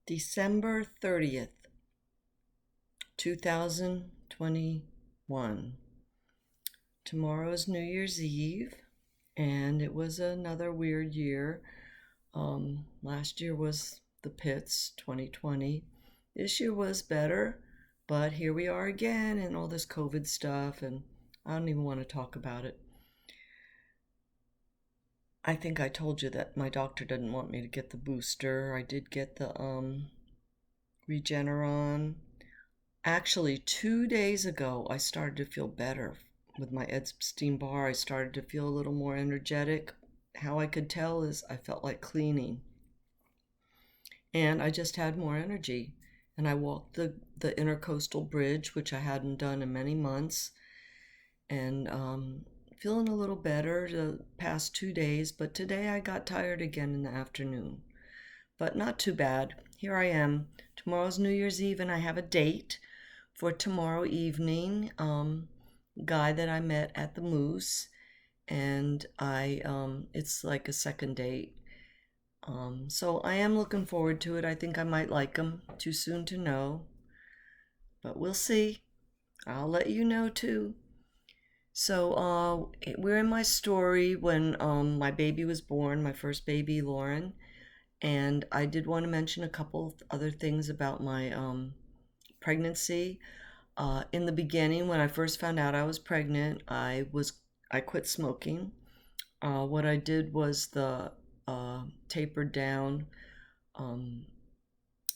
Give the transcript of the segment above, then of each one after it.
December 30th, 2021. Tomorrow's New Year's Eve, and it was another weird year. Last year was the pits, 2020. This year was better, but here we are again and all this COVID stuff, and I don't even want to talk about it. I think I told you that my doctor didn't want me to get the booster. I did get the Regeneron. Actually, 2 days ago, I started to feel better with my Epstein-Barr. I started to feel a little more energetic. How I could tell is I felt like cleaning, and I just had more energy. And I walked the intercoastal bridge, which I hadn't done in many months, and feeling a little better the past 2 days. But today I got tired again in the afternoon, but not too bad. Here I am. Tomorrow's New Year's Eve, and I have a date for tomorrow evening. Guy that I met at the Moose, and it's like a second date. So I am looking forward to it. I think I might like him. Too soon to know, but we'll see. I'll let you know too. So we're in my story when my baby was born, my first baby, Lauren, and I did want to mention a couple of other things about my pregnancy. In the beginning, when I first found out I was pregnant, I quit smoking. What I did was the tapered down. Um,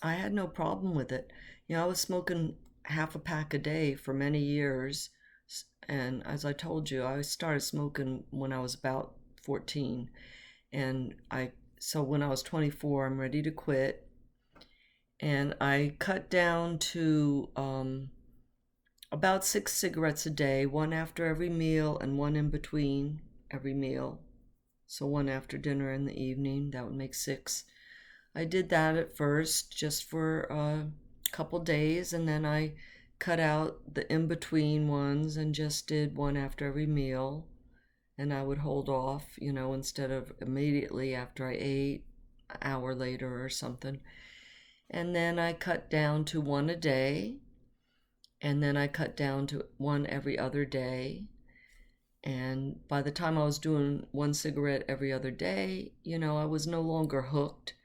I had no problem with it. I was smoking half a pack a day for many years, and as I told you, I started smoking when I was about 14, and I so when I was 24, I'm ready to quit, and I cut down to about 6 cigarettes a day, one after every meal and one in between every meal. So one after dinner in the evening, that would make six. I did that at first just for a couple days, and then I cut out the in between ones and just did one after every meal. And I would hold off, instead of immediately after I ate, an hour later or something. And then I cut down to one a day, and then I cut down to one every other day. And by the time I was doing one cigarette every other day, I was no longer hooked.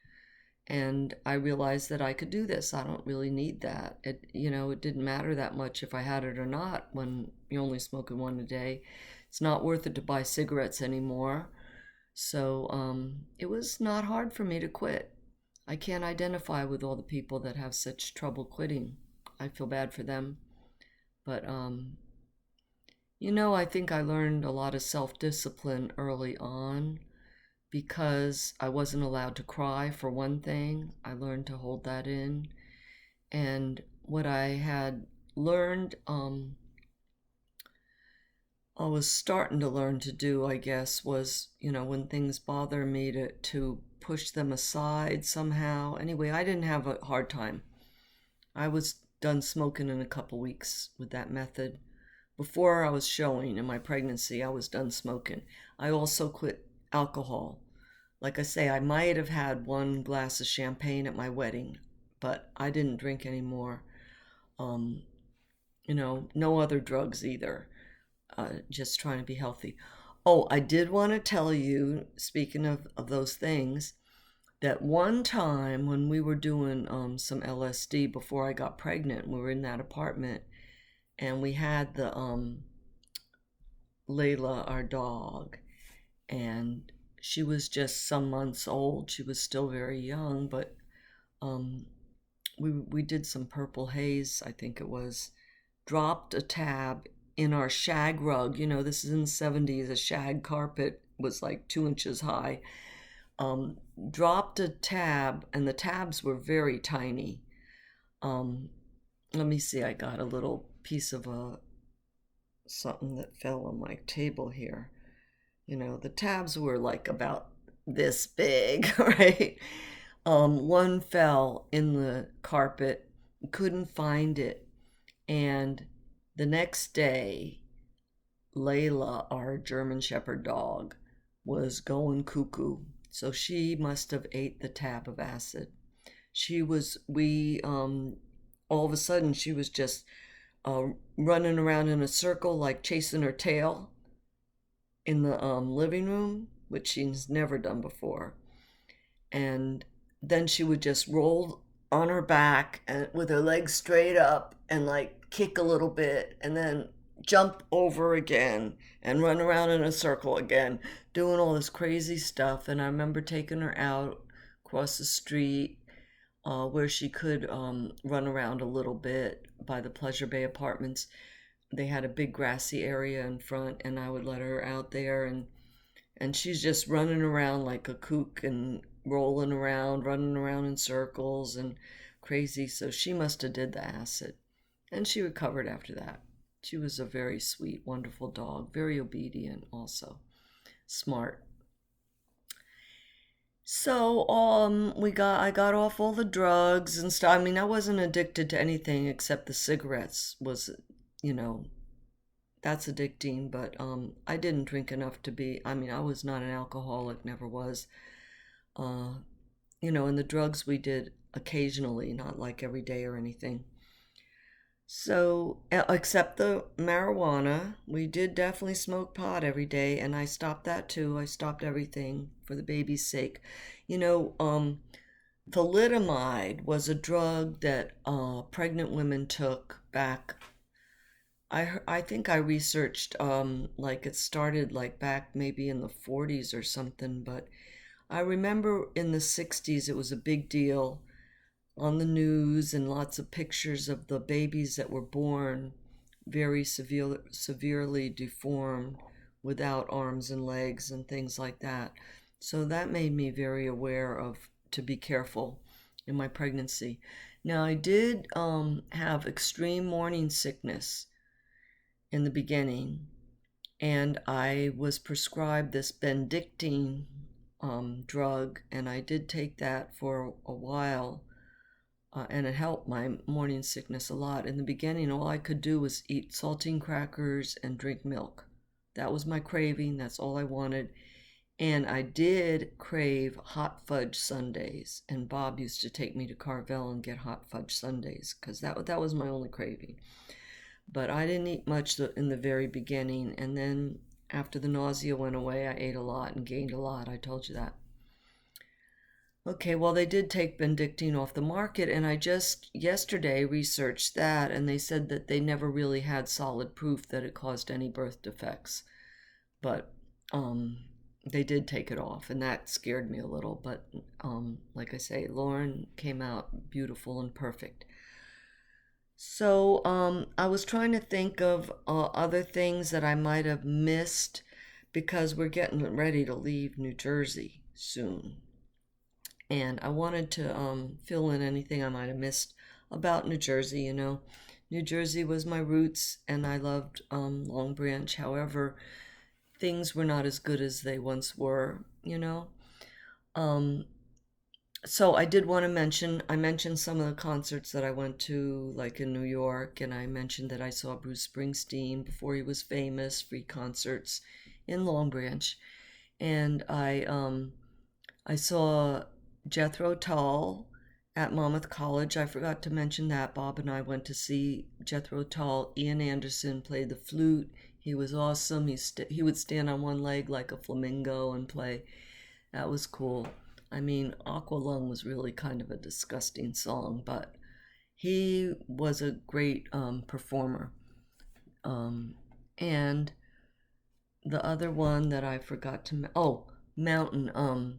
And I realized that I could do this. I don't really need that. It didn't matter that much if I had it or not when you're only smoking one a day. It's not worth it to buy cigarettes anymore. So it was not hard for me to quit. I can't identify with all the people that have such trouble quitting. I feel bad for them. But, I think I learned a lot of self-discipline early on because I wasn't allowed to cry, for one thing. I learned to hold that in. And what I had learned, I was starting to learn to do, I guess, was, when things bother me to push them aside somehow. Anyway, I didn't have a hard time. I was done smoking in a couple weeks with that method. Before I was showing in my pregnancy, I was done smoking. I also quit alcohol. Like I say, I might have had one glass of champagne at my wedding, but I didn't drink anymore. Um, no other drugs either. Just trying to be healthy. Oh, I did want to tell you, speaking of those things, that one time when we were doing some LSD before I got pregnant, we were in that apartment, and we had the Layla, our dog, and she was just some months old. She was still very young, but um, we did some purple haze, I think it was. Dropped a tab in our shag rug. This is in the 70s. A shag carpet was like 2 inches high. Um, Dropped a tab, and the tabs were very tiny. Um, Let me see. I got a little piece of something that fell on my table here. The tabs were like about this big, right? One fell in the carpet, couldn't find it, and the next day, Layla, our German Shepherd dog, was going cuckoo. So she must have ate the tab of acid. All of a sudden, she was just uh, running around in a circle, like chasing her tail in the living room, which she's never done before. And then she would just roll on her back and with her legs straight up and like kick a little bit and then jump over again and run around in a circle again, doing all this crazy stuff. And I remember taking her out across the street where she could run around a little bit by the Pleasure Bay Apartments. They had a big grassy area in front, and I would let her out there, and she's just running around like a kook and rolling around, running around in circles and crazy. So she must have did the acid, and she recovered after that. She was a very sweet, wonderful dog, very obedient, also smart. So I got off all the drugs and stuff. I mean, I wasn't addicted to anything except the cigarettes was, you know, that's addicting, but I didn't drink enough to be, I mean, I was not an alcoholic, never was. Uh and the drugs we did occasionally, not like every day or anything. So, except the marijuana, we did definitely smoke pot every day, and I stopped that too. I stopped everything for the baby's sake. You know, thalidomide was a drug that pregnant women took back. I think I researched like it started like back maybe in the 40s or something, but I remember in the 60s it was a big deal on the news and lots of pictures of the babies that were born very severely deformed without arms and legs and things like that. So that made me very aware of to be careful in my pregnancy. Now I did have extreme morning sickness in the beginning, and I was prescribed this Bendictine drug, and I did take that for a while, and it helped my morning sickness a lot. In the beginning, all I could do was eat saltine crackers and drink milk. That was my craving, that's all I wanted. And I did crave hot fudge sundaes, and Bob used to take me to Carvel and get hot fudge sundaes because that was my only craving. But I didn't eat much in the very beginning, and then after the nausea went away, I ate a lot and gained a lot. I told you that. Okay, well, they did take Bendictine off the market, and I just yesterday researched that, and they said that they never really had solid proof that it caused any birth defects. But they did take it off, and that scared me a little. But like I say, Lauren came out beautiful and perfect. So I was trying to think of other things that I might have missed because we're getting ready to leave New Jersey soon. And I wanted to fill in anything I might have missed about New Jersey. New Jersey was my roots, and I loved Long Branch. However, things were not as good as they once were. Um, so I did want to I mentioned some of the concerts that I went to, like in New York, and I mentioned that I saw Bruce Springsteen before he was famous, free concerts in Long Branch. And I saw Jethro Tull at Monmouth College. I forgot to mention that. Bob and I went to see Jethro Tull. Ian Anderson played the flute. He was awesome. He would stand on one leg like a flamingo and play. That was cool. I mean, Aqualung was really kind of a disgusting song, but he was a great performer. And the other one that I forgot Mountain,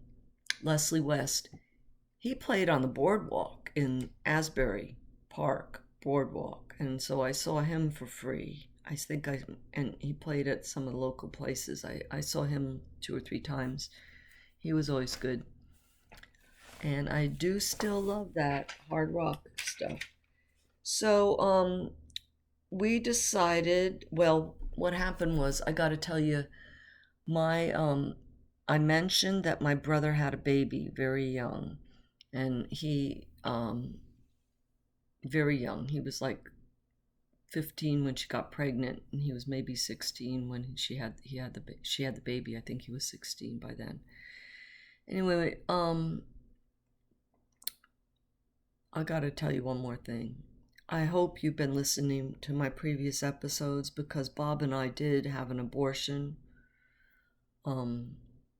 Leslie West. He played on the boardwalk in Asbury Park Boardwalk, and so I saw him for free. And he played at some of the local places. I saw him 2 or 3 times. He was always good. And I do still love that hard rock stuff. So, we decided, well, what happened was, I got to tell you, my, I mentioned that my brother had a baby very young, and very young. He was like 15 when she got pregnant, and he was maybe 16 when she had the baby. I think he was 16 by then. Anyway, I gotta tell you one more thing. I hope you've been listening to my previous episodes because Bob and I did have an abortion um,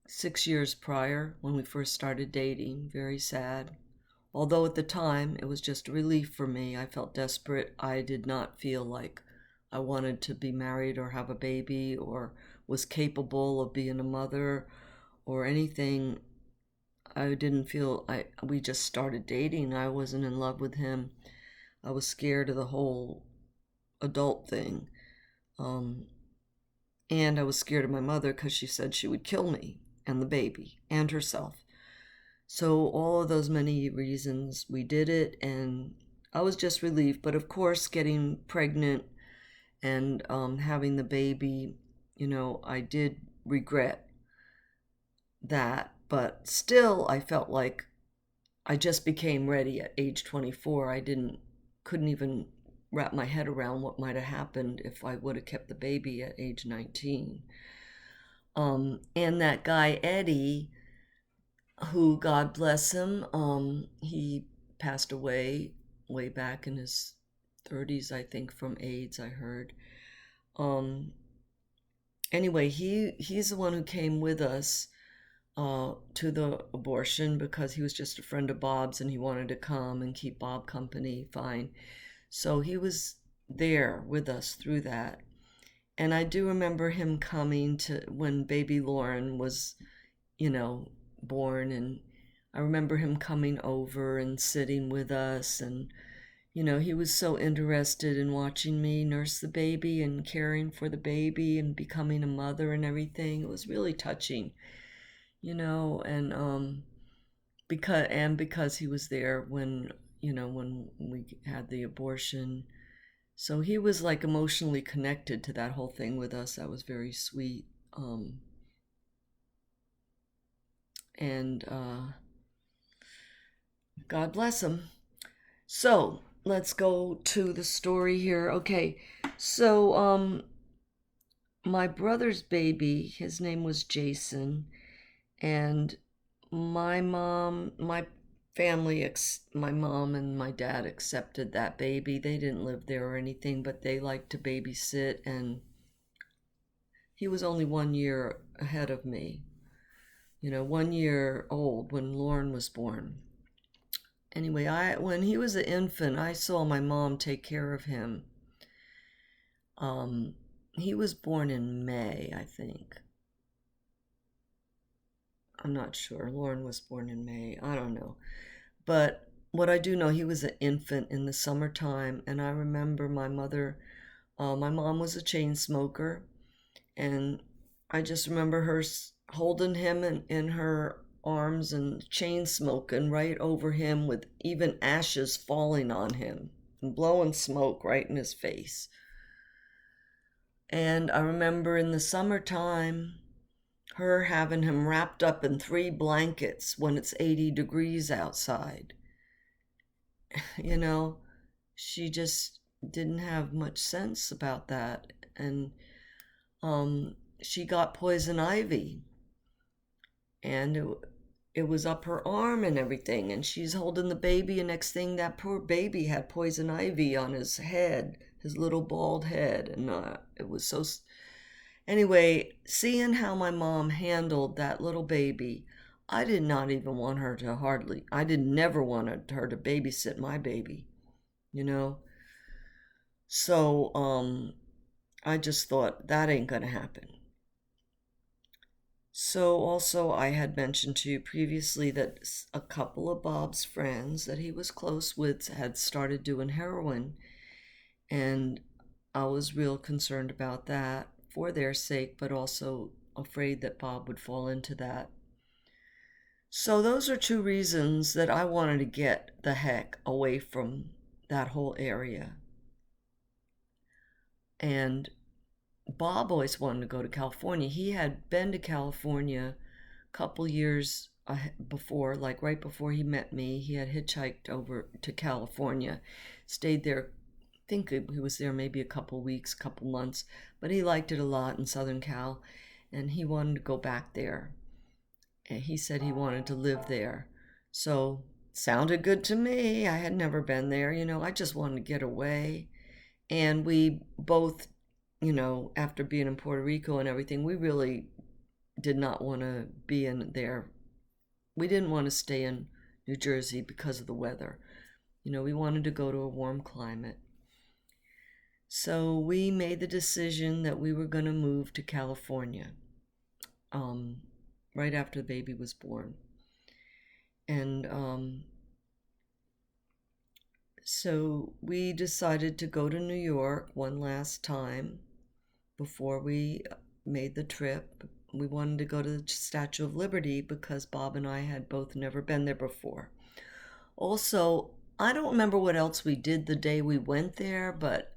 6 years prior when we first started dating. Very sad. Although at the time it was just a relief for me. I felt desperate. I did not feel like I wanted to be married or have a baby or was capable of being a mother or anything. I didn't feel we just started dating. I wasn't in love with him. I was scared of the whole adult thing. Um, and I was scared of my mother because she said she would kill me and the baby and herself. So, all of those many reasons we did it, and I was just relieved. But of course, getting pregnant and having the baby, I did regret that. But still, I felt like I just became ready at age 24. Couldn't even wrap my head around what might have happened if I would have kept the baby at age 19. And that guy, Eddie, who, God bless him, he passed away way back in his 30s, I think, from AIDS, I heard. Anyway, he's the one who came with us to the abortion because he was just a friend of Bob's and he wanted to come and keep Bob company. Fine. So he was there with us through that. And I do remember him coming to when baby Lauren was, born. And I remember him coming over and sitting with us. And, he was so interested in watching me nurse the baby and caring for the baby and becoming a mother and everything. It was really touching, and because he was there when we had the abortion. So he was like emotionally connected to that whole thing with us. That was very sweet. And God bless him. So let's go to the story here. Okay, so my brother's baby, his name was Jason, and my family, my mom and my dad accepted that baby. They didn't live there or anything, but they liked to babysit, and he was only 1 year ahead of me. 1 year old when Lauren was born. Anyway, when he was an infant, I saw my mom take care of him. He was born in May, I think. I'm not sure. Lauren was born in May. I don't know. But what I do know, he was an infant in the summertime. And I remember my mom was a chain smoker. And I just remember her holding him in her arms and chain smoking right over him with even ashes falling on him and blowing smoke right in his face. And I remember in the summertime, her having him wrapped up in 3 blankets when it's 80 degrees outside. She just didn't have much sense about that. And she got poison ivy. And it was up her arm and everything. And she's holding the baby. And next thing, that poor baby had poison ivy on his head, his little bald head. And it was so... Anyway, seeing how my mom handled that little baby, I did not even want her to I did never wanted her to babysit my baby, So, I just thought that ain't gonna happen. So also I had mentioned to you previously that a couple of Bob's friends that he was close with had started doing heroin, and I was real concerned about that for their sake, but also afraid that Bob would fall into that. So those are 2 reasons that I wanted to get the heck away from that whole area. And Bob always wanted to go to California. He had been to California a couple years before, like right before he met me. He had hitchhiked over to California, stayed there. I think he was there maybe a couple weeks, couple months, but he liked it a lot in Southern Cal, and he wanted to go back there. And he said he wanted to live there. So Sounded good to me. I had never been there. I just wanted to get away. And we both, after being in Puerto Rico and everything, we really did not want to be in there. We didn't want to stay in New Jersey because of the weather. We wanted to go to a warm climate. So we made the decision that we were going to move to California right after the baby was born. And so we decided to go to New York one last time before we made the trip. We wanted to go to the Statue of Liberty because Bob and I had both never been there before. Also, I don't remember what else we did the day we went there, but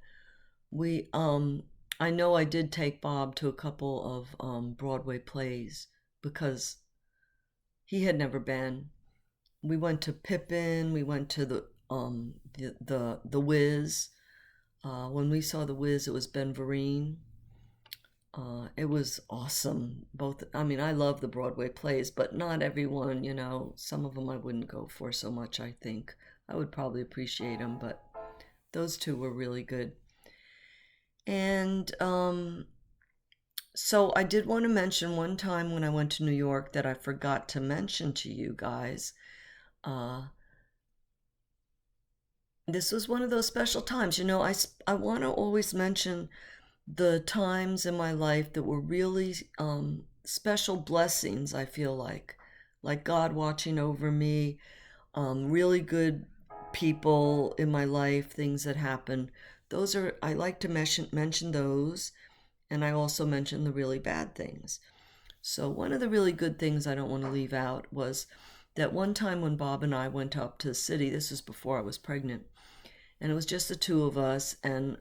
I know I did take Bob to a couple of Broadway plays because he had never been. We went to Pippin, we went to the Wiz. When we saw the Wiz, it was Ben Vereen. It was awesome. I love the Broadway plays, but not everyone, some of them I wouldn't go for so much, I think. I would probably appreciate them, but those two were really good. And so I did want to mention one time when I went to New York that I forgot to mention to you guys. This was one of those special times. I want to always mention the times in my life that were really special blessings, I feel like God watching over me, really good people in my life, things that happen. I like to mention those, and I also mention the really bad things. So one of the really good things I don't want to leave out was that one time when Bob and I went up to the city, this was before I was pregnant, and it was just the two of us, and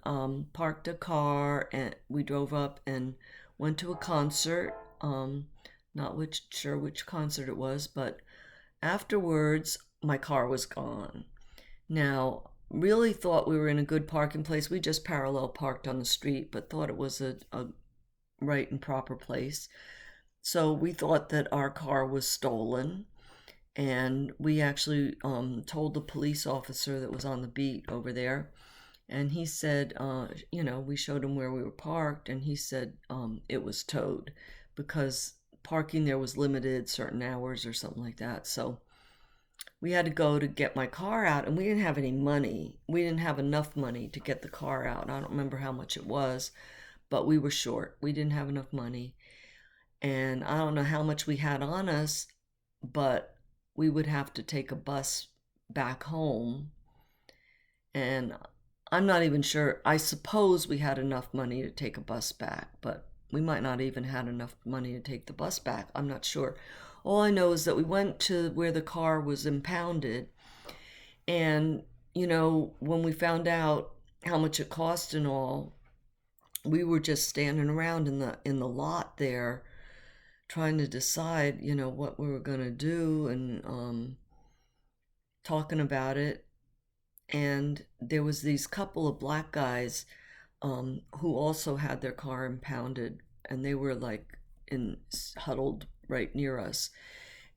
parked a car, and we drove up and went to a concert. Not sure which concert it was, but afterwards my car was gone. Now, really thought we were in a good parking place. We just parallel parked on the street, but thought it was a right and proper place. So we thought that our car was stolen. And we actually told the police officer that was on the beat over there. And he said, we showed him where we were parked, and he said it was towed because parking there was limited, certain hours or something like that. So we had to go to get my car out, and we didn't have any money. We didn't have enough money to get the car out. I don't remember how much it was, but we were short. We didn't have enough money. And I don't know how much we had on us, but we would have to take a bus back home. And I'm not even sure. I suppose we had enough money to take a bus back, but we might not even had enough money to take the bus back. I'm not sure. All I know is that we went to where the car was impounded. And, when we found out how much it cost and all, we were just standing around in the lot there trying to decide, what we were going to do, and talking about it. And there was these couple of black guys who also had their car impounded, and they were like huddled right near us.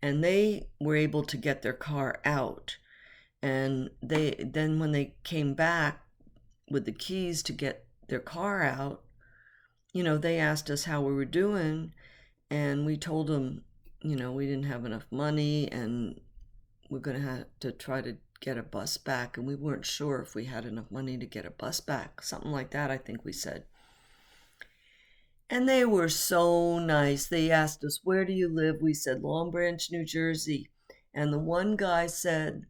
And they were able to get their car out. And then when they came back with the keys to get their car out, they asked us how we were doing. And we told them, we didn't have enough money, and we're going to have to try to get a bus back. And we weren't sure if we had enough money to get a bus back. Something like that, I think we said. And they were so nice. They asked us, where do you live? We said, Long Branch, New Jersey. And the one guy said,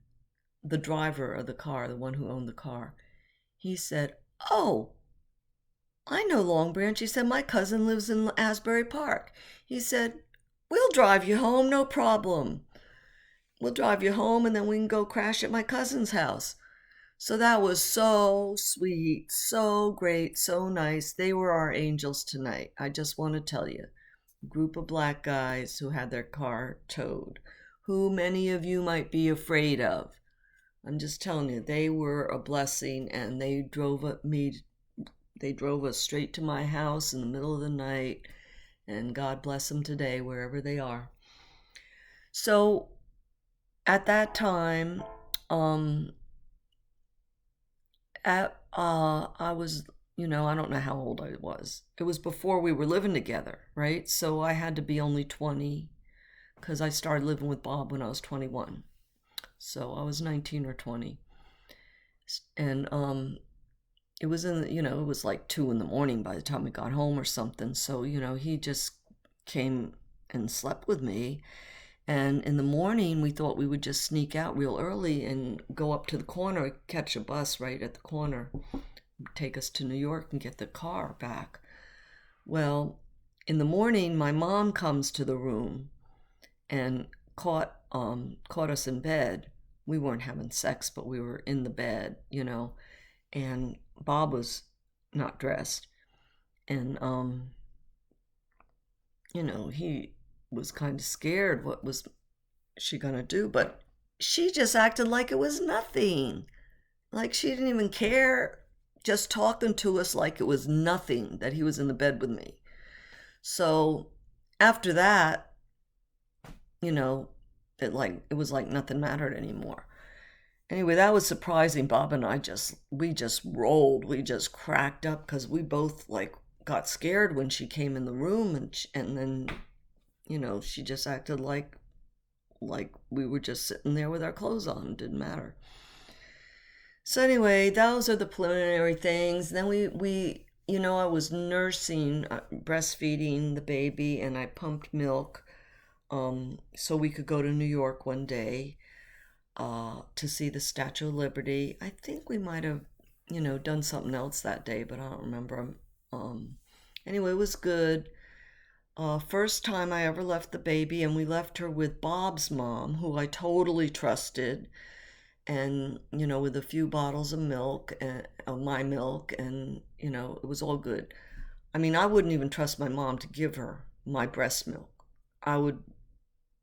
the driver of the car, the one who owned the car, he said, oh, I know Long Branch. He said, my cousin lives in Asbury Park. He said, we'll drive you home, no problem. We'll drive you home, and then we can go crash at my cousin's house. So that was so sweet, so great, so nice. They were our angels tonight. I just want to tell you. A group of black guys who had their car towed, who many of you might be afraid of. I'm just telling you, they were a blessing, and they drove us straight to my house in the middle of the night, and God bless them today, wherever they are. So At that time, um, I was, I don't know how old I was. It was before we were living together, right? So I had to be only 20 because I started living with Bob when I was 21. So I was 19 or 20. And it was it was like 2 in the morning by the time we got home or something. So, he just came and slept with me. And in the morning, we thought we would just sneak out real early and go up to the corner, catch a bus right at the corner, take us to New York and get the car back. Well, in the morning, my mom comes to the room and caught us in bed. We weren't having sex, but we were in the bed, and Bob was not dressed. And he was kind of scared. What was she gonna do? But she just acted like it was nothing. Like she didn't even care, just talking to us like it was nothing that he was in the bed with me. So after that, you know, it was like nothing mattered anymore. Anyway, that was surprising. Bob and we just rolled. We just cracked up because we both like got scared when she came in the room, and then she just acted like we were just sitting there with our clothes on. It didn't matter. So anyway, those are the preliminary things. Then I was nursing, breastfeeding the baby, and I pumped milk, so we could go to New York one day, to see the Statue of Liberty. I think we might have, done something else that day, but I don't remember. Um, anyway, it was good. First time I ever left the baby, and we left her with Bob's mom, who I totally trusted, and with a few bottles of milk and of my milk, and it was all good. I mean, I wouldn't even trust my mom to give her my breast milk. I would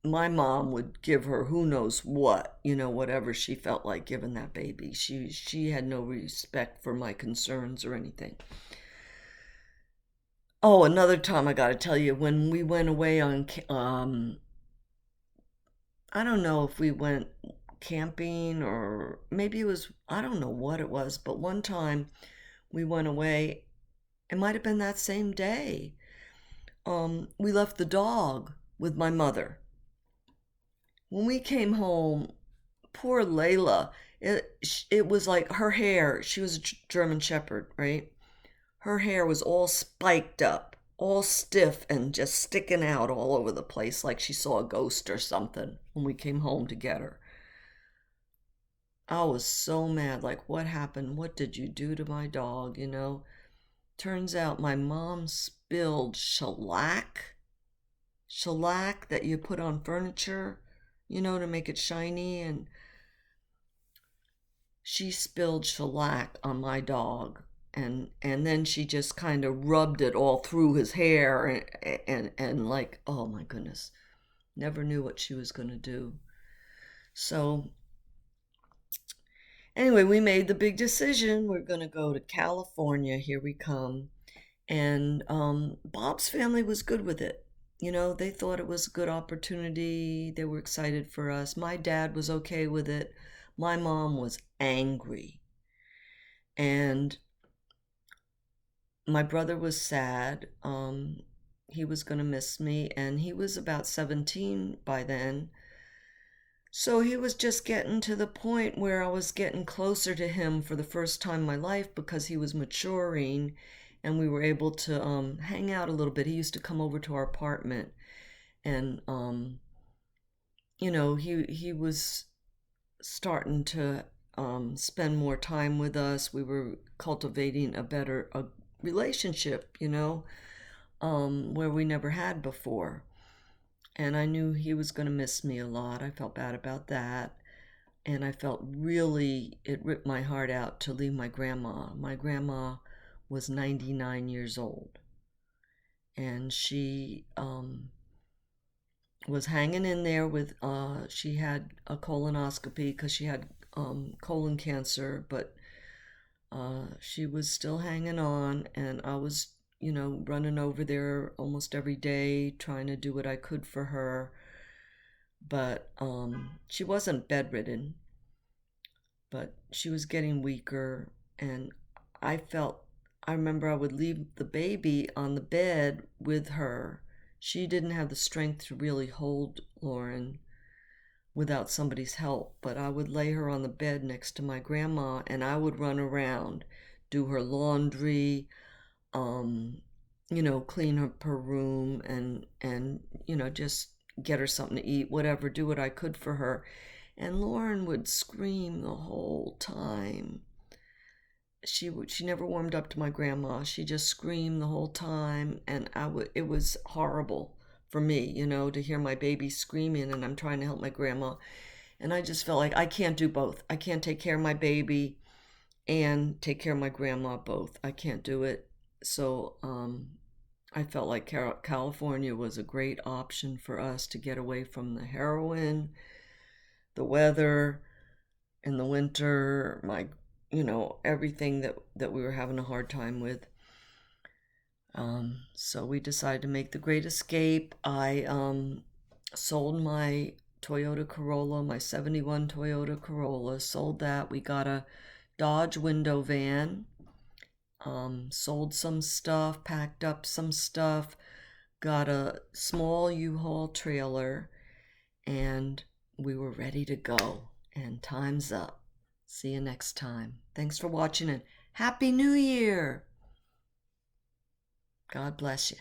My mom would give her who knows what, whatever she felt like giving that baby. She had no respect for my concerns or anything. Oh, another time I got to tell you, when we went away on I don't know if we went camping, or maybe it was, I don't know what it was, but one time we went away. It might have been that same day. We left the dog with my mother. When we came home, poor Layla, it was like her hair. She was a German Shepherd, right? Her hair was all spiked up, all stiff, and just sticking out all over the place like she saw a ghost or something when we came home to get her. I was so mad. Like, what happened? What did you do to my dog? Turns out my mom spilled shellac that you put on furniture, to make it shiny. And she spilled shellac on my dog. And then she just kind of rubbed it all through his hair, and like, oh my goodness, never knew what she was going to do. So anyway, we made the big decision. We're going to go to California. Here we come. And Bob's family was good with it. They thought it was a good opportunity. They were excited for us. My dad was okay with it. My mom was angry. And my brother was sad. He was going to miss me, and he was about 17 by then. So he was just getting to the point where I was getting closer to him for the first time in my life, because he was maturing and we were able to hang out a little bit. He used to come over to our apartment, and he was starting to spend more time with us. We were cultivating a relationship, where we never had before. And I knew he was going to miss me a lot. I felt bad about that. And I felt really, it ripped my heart out to leave my grandma. My grandma was 99 years old. And she was hanging in there with, she had a colonoscopy because she had colon cancer, but she was still hanging on. And I was, running over there almost every day, trying to do what I could for her. but she wasn't bedridden, but she was getting weaker. And I felt, I remember I would leave the baby on the bed with her. She didn't have the strength to really hold Lauren without somebody's help, but I would lay her on the bed next to my grandma and I would run around, do her laundry, um, clean up her room and just get her something to eat, whatever, do what I could for her. And Lauren would scream the whole time. She never warmed up to my grandma. She just screamed the whole time, and it was horrible for me, to hear my baby screaming and I'm trying to help my grandma. And I just felt like I can't do both. I can't take care of my baby and take care of my grandma both. I can't do it. So I felt like California was a great option for us to get away from the heroin, the weather in the winter, everything that we were having a hard time with. So we decided to make the great escape. I sold my Toyota Corolla, my 71 Toyota Corolla, sold that. We got a Dodge window van, sold some stuff, packed up some stuff, got a small U-Haul trailer, and we were ready to go. And time's up. See you next time. Thanks for watching and Happy New Year! God bless you.